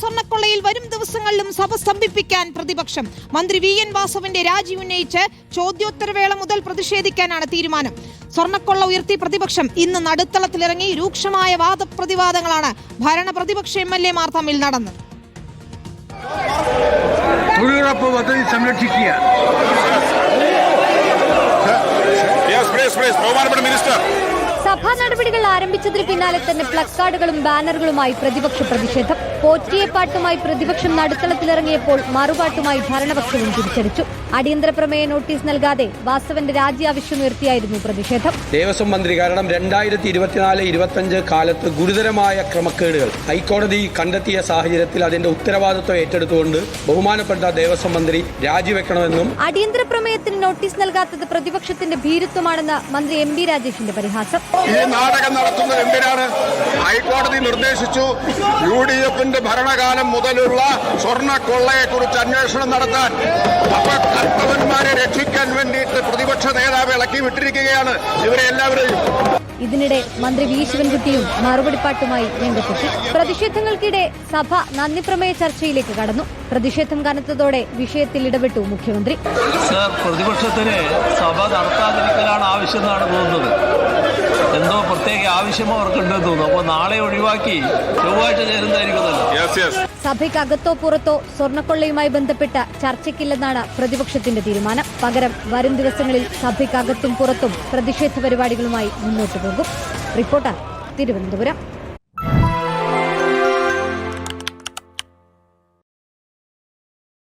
സ്വർണ്ണക്കൊള്ളയിൽ വരും ദിവസങ്ങളിലും സഭ സ്തംഭിപ്പിക്കാൻ പ്രതിപക്ഷം. മന്ത്രി VN വാസവന്റെ രാജി ഉന്നയിച്ച് ചോദ്യോത്തരവേള മുതൽ പ്രതിഷേധിക്കാനാണ് തീരുമാനം. സ്വർണ്ണക്കൊള്ള ഉയർത്തി പ്രതിപക്ഷം ഇന്ന് നടുത്തളത്തിലിറങ്ങി. രൂക്ഷമായ വാദപ്രതിവാദങ്ങളാണ് ഭരണ പ്രതിപക്ഷ MLA-മാർ തമ്മിൽ നടന്നത്. തൊഴിലുറപ്പ് പദ്ധതി സംരക്ഷിക്കുക. സഭാ നടപടികൾ ആരംഭിച്ചതിന് പിന്നാലെ തന്നെ പ്ലക്കാർഡുകളും ബാനറുകളുമായി പ്രതിപക്ഷ പ്രതിഷേധം. പോറ്റിയെപ്പാട്ടുമായി പ്രതിപക്ഷം നടുത്തളത്തിലിറങ്ങിയപ്പോൾ മറുപാട്ടുമായി ഭരണപക്ഷവും തിരിച്ചടിച്ചു. അടിയന്തര പ്രമേയ നോട്ടീസ് നൽകാതെ വാസവന്റെ രാജി ആവശ്യമുയർത്തിയായിരുന്നു പ്രതിഷേധം. ദേവസ്വം മന്ത്രി കാരണം 2024-25 കാലത്ത് ഗുരുതരമായ ക്രമക്കേടുകൾ ഹൈക്കോടതി കണ്ടെത്തിയ സാഹചര്യത്തിൽ അതിന്റെ ഉത്തരവാദിത്വം ഏറ്റെടുത്തുകൊണ്ട് ബഹുമാനപ്പെട്ട ദേവസ്വം മന്ത്രി രാജിവെക്കണമെന്നും അടിയന്തര പ്രമേയത്തിന് നോട്ടീസ് നൽകാത്തത് പ്രതിപക്ഷത്തിന്റെ ഭീരുത്വമാണെന്ന് മന്ത്രി MB രാജേഷിന്റെ പരിഹാസം. ഈ നാടകം നടത്തുന്നത് എന്തിനാണ്? ഹൈക്കോടതി നിർദ്ദേശിച്ചു UDFന്റെ ഭരണകാലം മുതലുള്ള സ്വർണ്ണക്കൊള്ളയെക്കുറിച്ച് അന്വേഷണം നടത്താൻ. അപ്പൊ കർത്തവന്മാരെ രക്ഷിക്കാൻ വേണ്ടിയിട്ട് പ്രതിപക്ഷ നേതാവ് ഇളക്കി വിട്ടിരിക്കുകയാണ് ഇവരെ എല്ലാവരെയും. ഇതിനിടെ മന്ത്രി V ശിവൻകുട്ടിയും മറുപടിപ്പാട്ടുമായി രംഗത്തെത്തി. പ്രതിഷേധങ്ങൾക്കിടെ സഭ നന്ദിപ്രമേയ ചർച്ചയിലേക്ക് കടന്നു. പ്രതിഷേധം കനത്തതോടെ വിഷയത്തിൽ ഇടപെട്ടു മുഖ്യമന്ത്രി. സർ, പ്രതിപക്ഷത്തിന് സഭ നടത്താതിരിക്കലാണ് ആവശ്യമെന്നാണ് തോന്നുന്നത്. എന്തോ പ്രത്യേക ആവശ്യം അവർക്കുണ്ടെന്ന് തോന്നുന്നു. അപ്പോൾ നാളെ ഒഴിവാക്കി ചൊവ്വാഴ്ച ചേരുന്നതായിരിക്കുമല്ലോ. സഭയ്ക്കകത്തോ പുറത്തോ സ്വർണ്ണക്കൊള്ളയുമായി ബന്ധപ്പെട്ട ചർച്ചയ്ക്കില്ലെന്നാണ് പ്രതിപക്ഷത്തിന്റെ തീരുമാനം. പകരം വരും ദിവസങ്ങളിൽ സഭയ്ക്കകത്തും പുറത്തും പ്രതിഷേധ പരിപാടികളുമായി മുന്നോട്ടു പോകും. റിപ്പോർട്ടർ, തിരുവനന്തപുരം.